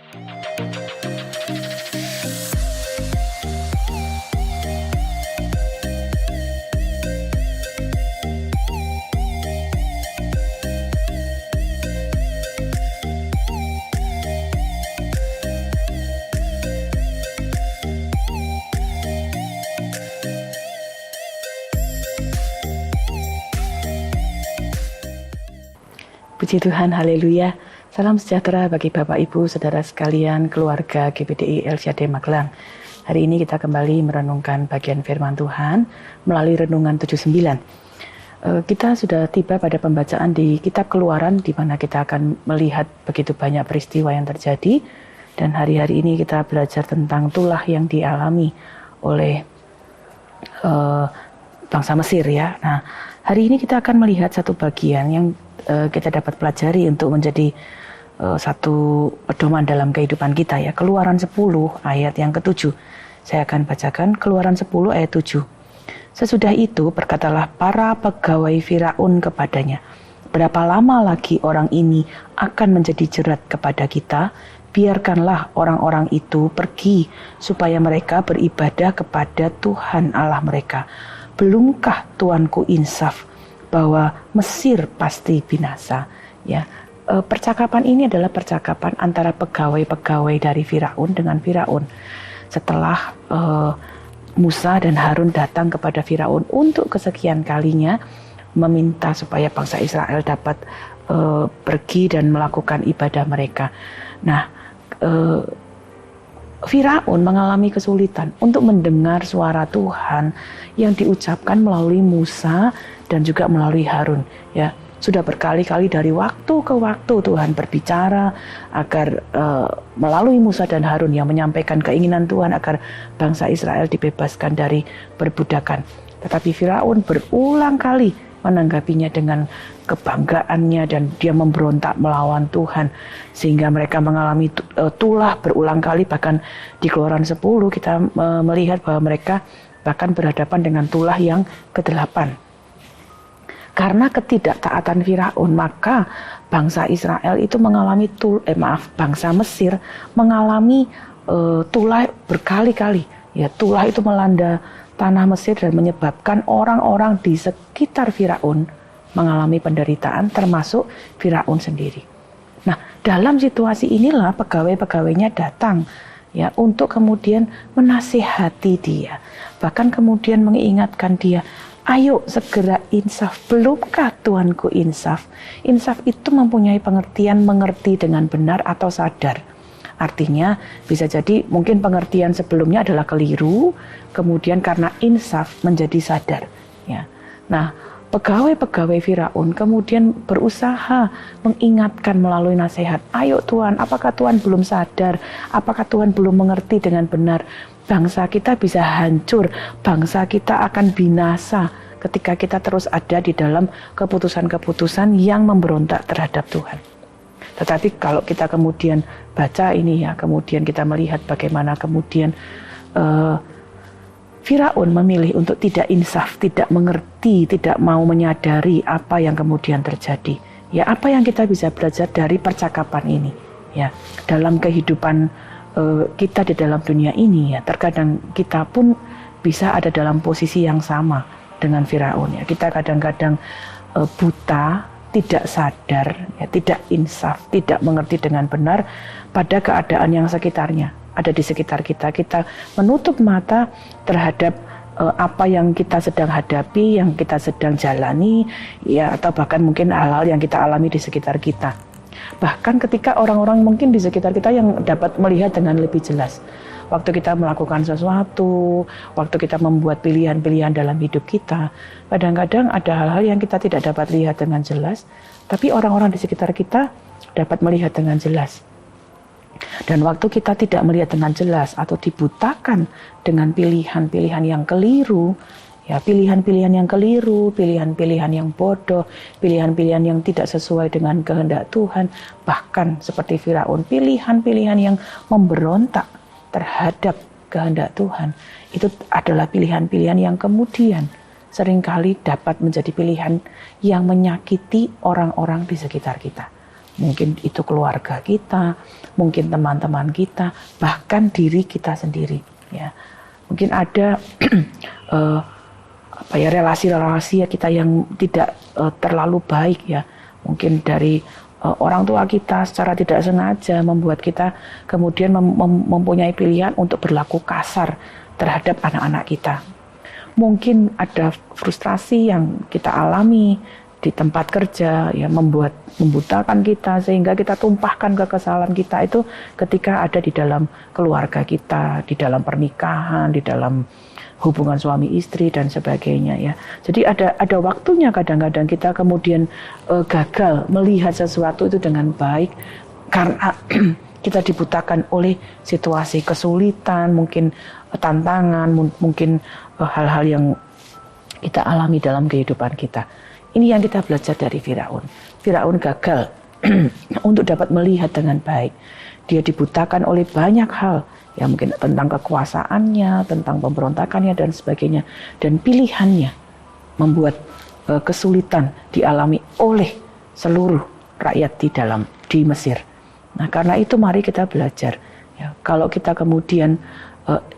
Puji Tuhan, haleluya. Salam sejahtera bagi Bapak Ibu, Saudara sekalian, keluarga GBDI El Shaddai Magelang. Hari ini kita kembali merenungkan bagian firman Tuhan melalui renungan 79. Kita sudah tiba pada pembacaan di kitab Keluaran, di mana kita akan melihat begitu banyak peristiwa yang terjadi. Dan hari-hari ini kita belajar tentang tulah yang dialami oleh bangsa Mesir ya. Nah, hari ini kita akan melihat satu bagian yang kita dapat pelajari untuk menjadi satu pedoman dalam kehidupan kita ya. Keluaran 10 ayat yang ke-7. Saya akan bacakan Keluaran 10 ayat 7. Sesudah itu berkatalah para pegawai Firaun kepadanya, berapa lama lagi orang ini akan menjadi jerat kepada kita? Biarkanlah orang-orang itu pergi supaya mereka beribadah kepada Tuhan Allah mereka. Belumkah Tuanku insaf bahwa Mesir pasti binasa? Ya, percakapan ini adalah percakapan antara pegawai-pegawai dari Firaun dengan Firaun. Setelah Musa dan Harun datang kepada Firaun untuk kesekian kalinya meminta supaya bangsa Israel dapat pergi dan melakukan ibadah mereka. Nah, Firaun mengalami kesulitan untuk mendengar suara Tuhan yang diucapkan melalui Musa dan juga melalui Harun. Ya, sudah berkali-kali dari waktu ke waktu Tuhan berbicara agar melalui Musa dan Harun yang menyampaikan keinginan Tuhan agar bangsa Israel dibebaskan dari perbudakan. Tetapi Firaun berulang kali menanggapinya dengan kebanggaannya dan dia memberontak melawan Tuhan sehingga mereka mengalami tulah berulang kali. Bahkan di Keluaran 10 kita melihat bahwa mereka bahkan berhadapan dengan tulah yang ke-8. Karena ketidaktaatan Firaun, maka bangsa Israel itu mengalami bangsa Mesir mengalami tulah berkali-kali. Ya, tulah itu melanda tanah Mesir dan menyebabkan orang-orang di sekitar Firaun mengalami penderitaan, termasuk Firaun sendiri. Nah, dalam situasi inilah pegawai-pegawainya datang ya untuk kemudian menasihati dia, bahkan kemudian mengingatkan dia, ayo segera insaf, belumkah Tuanku insaf? Insaf itu mempunyai pengertian mengerti dengan benar atau sadar. Artinya bisa jadi mungkin pengertian sebelumnya adalah keliru, kemudian karena insaf menjadi sadar. Ya. Nah, pegawai-pegawai Firaun kemudian berusaha mengingatkan melalui nasihat, ayo Tuhan, apakah Tuhan belum sadar? Apakah Tuhan belum mengerti dengan benar? Bangsa kita bisa hancur, bangsa kita akan binasa ketika kita terus ada di dalam keputusan-keputusan yang memberontak terhadap Tuhan. Tetapi kalau kita kemudian baca ini ya, kemudian kita melihat bagaimana kemudian Firaun memilih untuk tidak insaf, tidak mengerti, tidak mau menyadari apa yang kemudian terjadi. Ya, apa yang kita bisa belajar dari percakapan ini? Ya, dalam kehidupan kita di dalam dunia ini ya, terkadang kita pun bisa ada dalam posisi yang sama dengan Firaun ya. Kita kadang-kadang buta, tidak sadar, ya, tidak insaf, tidak mengerti dengan benar pada keadaan yang sekitarnya, ada di sekitar kita. Kita menutup mata terhadap apa yang kita sedang hadapi, yang kita sedang jalani, ya, atau bahkan mungkin hal-hal yang kita alami di sekitar kita. Bahkan ketika orang-orang mungkin di sekitar kita yang dapat melihat dengan lebih jelas. Waktu kita melakukan sesuatu, waktu kita membuat pilihan-pilihan dalam hidup kita, kadang-kadang ada hal-hal yang kita tidak dapat lihat dengan jelas, tapi orang-orang di sekitar kita dapat melihat dengan jelas. Dan waktu kita tidak melihat dengan jelas atau dibutakan dengan pilihan-pilihan yang keliru, ya, pilihan-pilihan yang keliru, pilihan-pilihan yang bodoh, pilihan-pilihan yang tidak sesuai dengan kehendak Tuhan, bahkan seperti Firaun, pilihan-pilihan yang memberontak terhadap kehendak Tuhan, itu adalah pilihan-pilihan yang kemudian seringkali dapat menjadi pilihan yang menyakiti orang-orang di sekitar kita. Mungkin itu keluarga kita, mungkin teman-teman kita, bahkan diri kita sendiri. Ya, mungkin ada relasi-relasi kita yang tidak terlalu baik ya. Mungkin dari orang tua kita secara tidak sengaja membuat kita kemudian mempunyai pilihan untuk berlaku kasar terhadap anak-anak kita. Mungkin ada frustrasi yang kita alami di tempat kerja ya, membutakan kita sehingga kita tumpahkan kekesalan kita itu ketika ada di dalam keluarga kita, di dalam pernikahan, di dalam hubungan suami istri dan sebagainya ya. Jadi ada waktunya kadang-kadang kita kemudian gagal melihat sesuatu itu dengan baik karena kita dibutakan oleh situasi kesulitan, mungkin tantangan, mungkin hal-hal yang kita alami dalam kehidupan kita. Ini yang kita belajar dari Firaun. Firaun gagal untuk dapat melihat dengan baik. Dia dibutakan oleh banyak hal, ya mungkin tentang kekuasaannya, tentang pemberontakannya dan sebagainya. Dan pilihannya membuat kesulitan dialami oleh seluruh rakyat di Mesir. Nah, karena itu mari kita belajar. Ya, kalau kita kemudian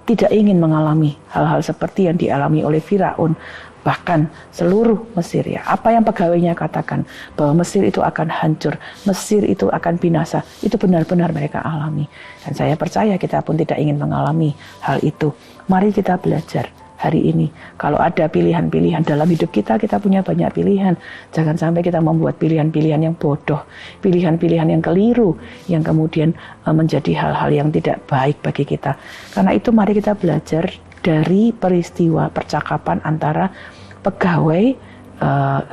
tidak ingin mengalami hal-hal seperti yang dialami oleh Firaun, bahkan seluruh Mesir ya, apa yang pegawainya katakan bahwa Mesir itu akan hancur, Mesir itu akan binasa, itu benar-benar mereka alami. Dan saya percaya kita pun tidak ingin mengalami hal itu. Mari kita belajar hari ini. Kalau ada pilihan-pilihan dalam hidup kita, kita punya banyak pilihan. Jangan sampai kita membuat pilihan-pilihan yang bodoh, pilihan-pilihan yang keliru, yang kemudian menjadi hal-hal yang tidak baik bagi kita. Karena itu mari kita belajar dari peristiwa percakapan antara pegawai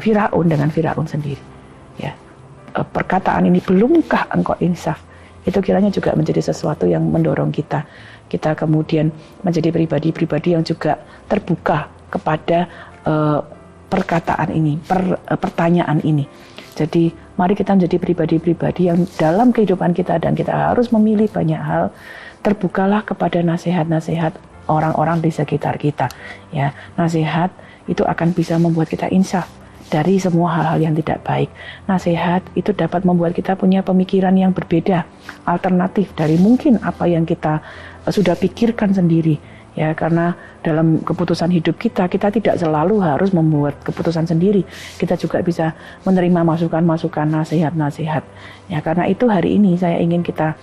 Firaun dengan Firaun sendiri. Ya, perkataan ini, belumkah engkau insaf? Itu kiranya juga menjadi sesuatu yang mendorong kita kemudian menjadi pribadi-pribadi yang juga terbuka kepada perkataan ini, pertanyaan ini. Jadi mari kita menjadi pribadi-pribadi yang dalam kehidupan kita, dan kita harus memilih banyak hal, terbukalah kepada nasihat-nasihat orang-orang di sekitar kita. Ya, nasihat itu akan bisa membuat kita insaf dari semua hal-hal yang tidak baik. Nasihat itu dapat membuat kita punya pemikiran yang berbeda, alternatif dari mungkin apa yang kita sudah pikirkan sendiri. Ya, karena dalam keputusan hidup kita tidak selalu harus membuat keputusan sendiri. Kita juga bisa menerima masukan-masukan, nasihat-nasihat. Ya, karena itu hari ini saya ingin kita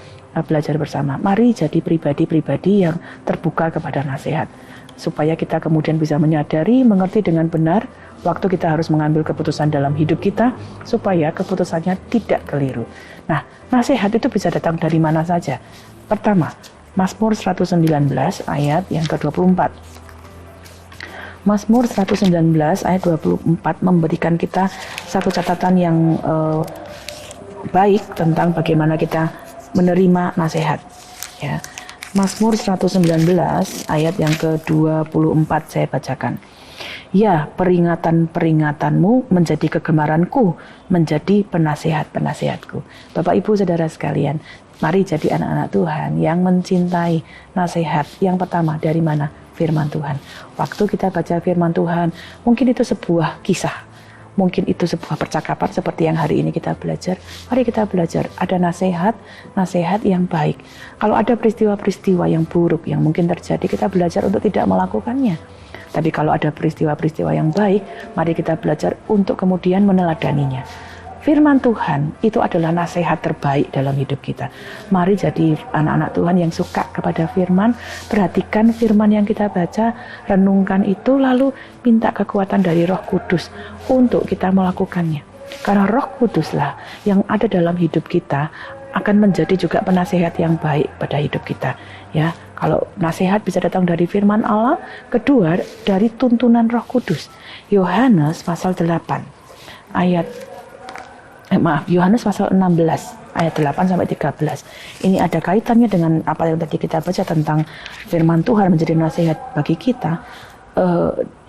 belajar bersama. Mari jadi pribadi-pribadi yang terbuka kepada nasihat, supaya kita kemudian bisa menyadari, mengerti dengan benar waktu kita harus mengambil keputusan dalam hidup kita, supaya keputusannya tidak keliru. Nah, nasihat itu bisa datang dari mana saja. Pertama, Mazmur 119 ayat yang ke-24. Mazmur 119 ayat 24 memberikan kita satu catatan yang baik tentang bagaimana kita menerima nasihat. Ya. Mazmur 119 ayat yang ke-24 saya bacakan. Ya, peringatan-peringatanmu menjadi kegemaranku, menjadi penasihat-penasihatku. Bapak, Ibu, Saudara sekalian, mari jadi anak-anak Tuhan yang mencintai nasihat. Yang pertama dari mana? Firman Tuhan. Waktu kita baca firman Tuhan, mungkin itu sebuah kisah, mungkin itu sebuah percakapan seperti yang hari ini kita belajar. Mari kita belajar, ada nasihat yang baik. Kalau ada peristiwa-peristiwa yang buruk yang mungkin terjadi, kita belajar untuk tidak melakukannya. Tapi kalau ada peristiwa-peristiwa yang baik, mari kita belajar untuk kemudian meneladaninya. Firman Tuhan itu adalah nasihat terbaik dalam hidup kita. Mari jadi anak-anak Tuhan yang suka kepada firman, perhatikan firman yang kita baca, renungkan itu, lalu minta kekuatan dari Roh Kudus untuk kita melakukannya. Karena Roh Kuduslah yang ada dalam hidup kita akan menjadi juga penasihat yang baik pada hidup kita. Ya, kalau nasihat bisa datang dari firman Allah, kedua dari tuntunan Roh Kudus. Yohanes pasal 8 ayat Yohanes pasal 16 ayat 8 sampai 13. Ini ada kaitannya dengan apa yang tadi kita baca tentang firman Tuhan menjadi nasihat bagi kita.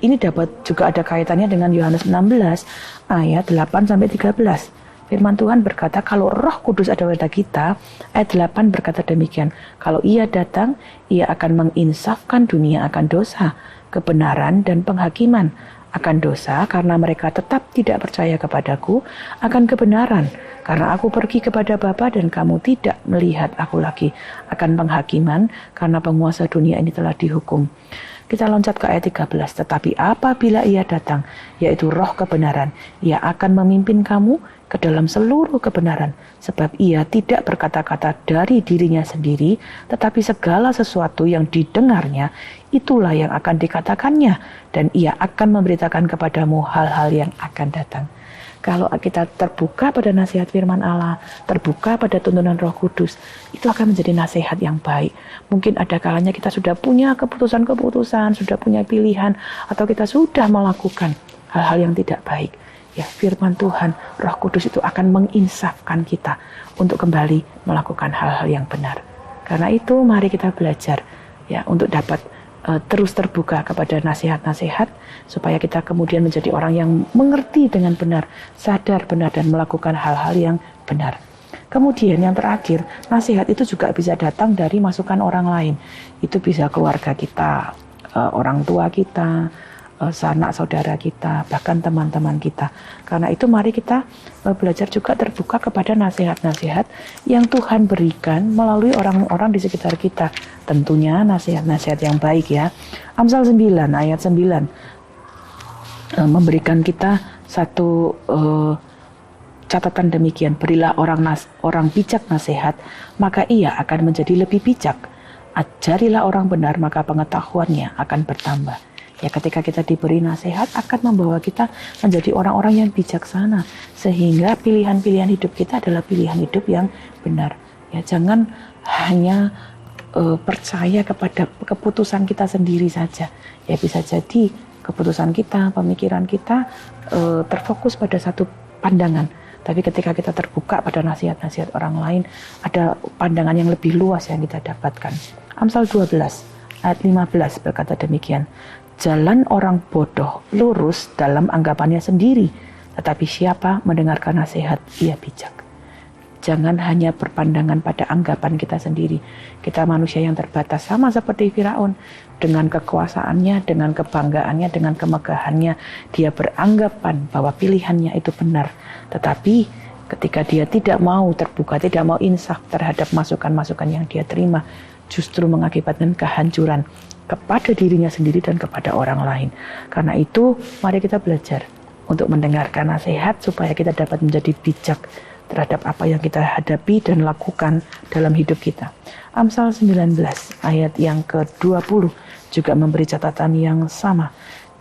Ini dapat juga ada kaitannya dengan Yohanes 16 ayat 8 sampai 13. Firman Tuhan berkata, kalau Roh Kudus ada pada kita, ayat 8 berkata demikian, kalau Ia datang, Ia akan menginsafkan dunia akan dosa, kebenaran dan penghakiman. akan dosa karena mereka tetap tidak percaya kepadaku, akan kebenaran karena aku pergi kepada Bapa dan kamu tidak melihat aku lagi, akan penghakiman karena penguasa dunia ini telah dihukum. Kita loncat ke ayat 13. Tetapi apabila ia datang, yaitu roh kebenaran, ia akan memimpin kamu ke dalam seluruh kebenaran. Sebab ia tidak berkata-kata dari dirinya sendiri, tetapi segala sesuatu yang didengarnya, itulah yang akan dikatakannya. Dan ia akan memberitakan kepadamu hal-hal yang akan datang. Kalau kita terbuka pada nasihat firman Allah, terbuka pada tuntunan Roh Kudus, itu akan menjadi nasihat yang baik. Mungkin ada kalanya kita sudah punya keputusan-keputusan, sudah punya pilihan, atau kita sudah melakukan hal-hal yang tidak baik. Ya, firman Tuhan, Roh Kudus itu akan menginsafkan kita untuk kembali melakukan hal-hal yang benar. Karena itu, mari kita belajar ya untuk dapat terus terbuka kepada nasihat-nasihat supaya kita kemudian menjadi orang yang mengerti dengan benar, sadar benar dan melakukan hal-hal yang benar. Kemudian yang terakhir, nasihat itu juga bisa datang dari masukan orang lain. Itu bisa keluarga kita, orang tua kita, sanak saudara kita, bahkan teman-teman kita. Karena itu mari kita belajar juga terbuka kepada nasihat-nasihat yang Tuhan berikan melalui orang-orang di sekitar kita. Tentunya nasihat-nasihat yang baik ya. Amsal 9 ayat 9 memberikan kita satu catatan demikian. Berilah orang bijak nasihat, maka ia akan menjadi lebih bijak. Ajarilah orang benar, maka pengetahuannya akan bertambah. Ya, ketika kita diberi nasihat akan membawa kita menjadi orang-orang yang bijaksana, sehingga pilihan-pilihan hidup kita adalah pilihan hidup yang benar. Ya, jangan hanya percaya kepada keputusan kita sendiri saja. Ya, bisa jadi keputusan kita, pemikiran kita terfokus pada satu pandangan. Tapi ketika kita terbuka pada nasihat-nasihat orang lain, ada pandangan yang lebih luas yang kita dapatkan. Amsal 12 ayat 15 berkata demikian. Jalan orang bodoh lurus dalam anggapannya sendiri, tetapi siapa mendengarkan nasihat, ia bijak. Jangan hanya berpandangan pada anggapan kita sendiri. Kita manusia yang terbatas, sama seperti Firaun. Dengan kekuasaannya, dengan kebanggaannya, dengan kemegahannya, dia beranggapan bahwa pilihannya itu benar. Tetapi ketika dia tidak mau terbuka, tidak mau insaf terhadap masukan-masukan yang dia terima, justru mengakibatkan kehancuran kepada dirinya sendiri dan kepada orang lain. Karena itu, mari kita belajar untuk mendengarkan nasihat supaya kita dapat menjadi bijak terhadap apa yang kita hadapi dan lakukan dalam hidup kita. Amsal 19 ayat yang ke-20 juga memberi catatan yang sama.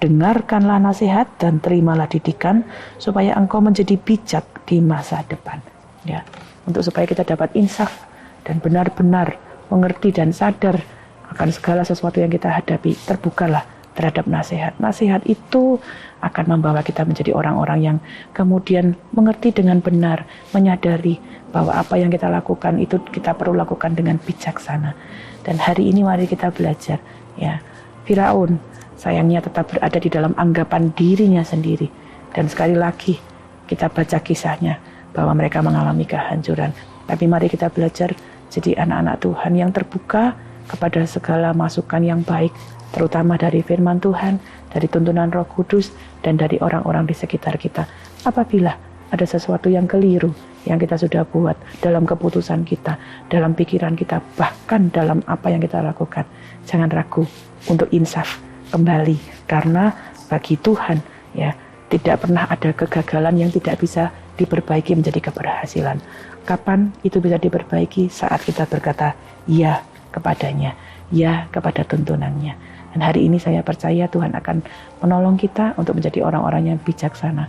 Dengarkanlah nasihat dan terimalah didikan supaya engkau menjadi bijak di masa depan. Ya, untuk supaya kita dapat insaf dan benar-benar mengerti dan sadar akan segala sesuatu yang kita hadapi, terbukalah terhadap nasihat. Nasihat itu akan membawa kita menjadi orang-orang yang kemudian mengerti dengan benar, menyadari bahwa apa yang kita lakukan itu kita perlu lakukan dengan bijaksana. Dan hari ini mari kita belajar, ya. Firaun sayangnya tetap berada di dalam anggapan dirinya sendiri. Dan sekali lagi kita baca kisahnya bahwa mereka mengalami kehancuran. Tapi mari kita belajar jadi anak-anak Tuhan yang terbuka kepada segala masukan yang baik, terutama dari firman Tuhan, dari tuntunan Roh Kudus, dan dari orang-orang di sekitar kita. Apabila ada sesuatu yang keliru yang kita sudah buat dalam keputusan kita, dalam pikiran kita, bahkan dalam apa yang kita lakukan, jangan ragu untuk insaf kembali, karena bagi Tuhan ya tidak pernah ada kegagalan yang tidak bisa diperbaiki menjadi keberhasilan. Kapan itu bisa diperbaiki? Saat kita berkata ya kepadanya, ya kepada tuntunannya. Dan hari ini saya percaya Tuhan akan menolong kita untuk menjadi orang-orang yang bijaksana.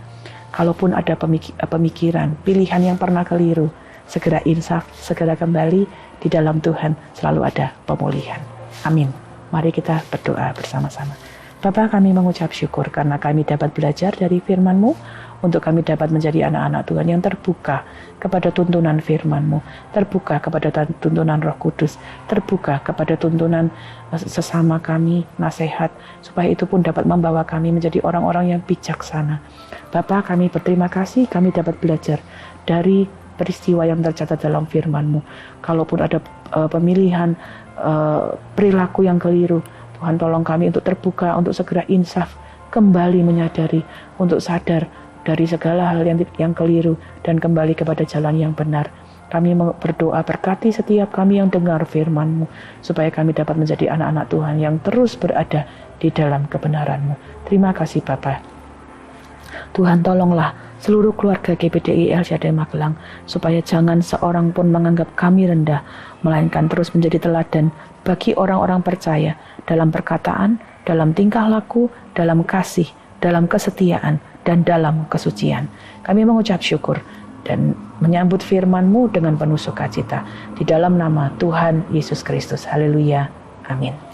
Kalaupun ada pemikiran, pilihan yang pernah keliru, segera insaf, segera kembali. Di dalam Tuhan selalu ada pemulihan. Amin. Mari kita berdoa bersama-sama. Bapa, kami mengucap syukur karena kami dapat belajar dari firman-Mu, untuk kami dapat menjadi anak-anak Tuhan yang terbuka kepada tuntunan firman-Mu, terbuka kepada tuntunan Roh Kudus, terbuka kepada tuntunan sesama kami, nasihat, supaya itu pun dapat membawa kami menjadi orang-orang yang bijaksana. Bapa, kami berterima kasih, kami dapat belajar dari peristiwa yang tercatat dalam firman-Mu. Kalaupun ada pemilihan perilaku yang keliru, Tuhan tolong kami untuk terbuka, untuk segera insaf, kembali menyadari, untuk sadar dari segala hal yang keliru dan kembali kepada jalan yang benar. Kami berdoa berkati setiap kami yang dengar firman-Mu, supaya kami dapat menjadi anak-anak Tuhan yang terus berada di dalam kebenaran-Mu. Terima kasih Bapa. Tuhan, tolonglah seluruh keluarga GBDI El Shaddai Magelang, supaya jangan seorang pun menganggap kami rendah, melainkan terus menjadi teladan bagi orang-orang percaya dalam perkataan, dalam tingkah laku, dalam kasih, dalam kesetiaan, dan dalam kesucian. Kami mengucap syukur dan menyambut firman-Mu dengan penuh sukacita. Di dalam nama Tuhan Yesus Kristus. Haleluya. Amin.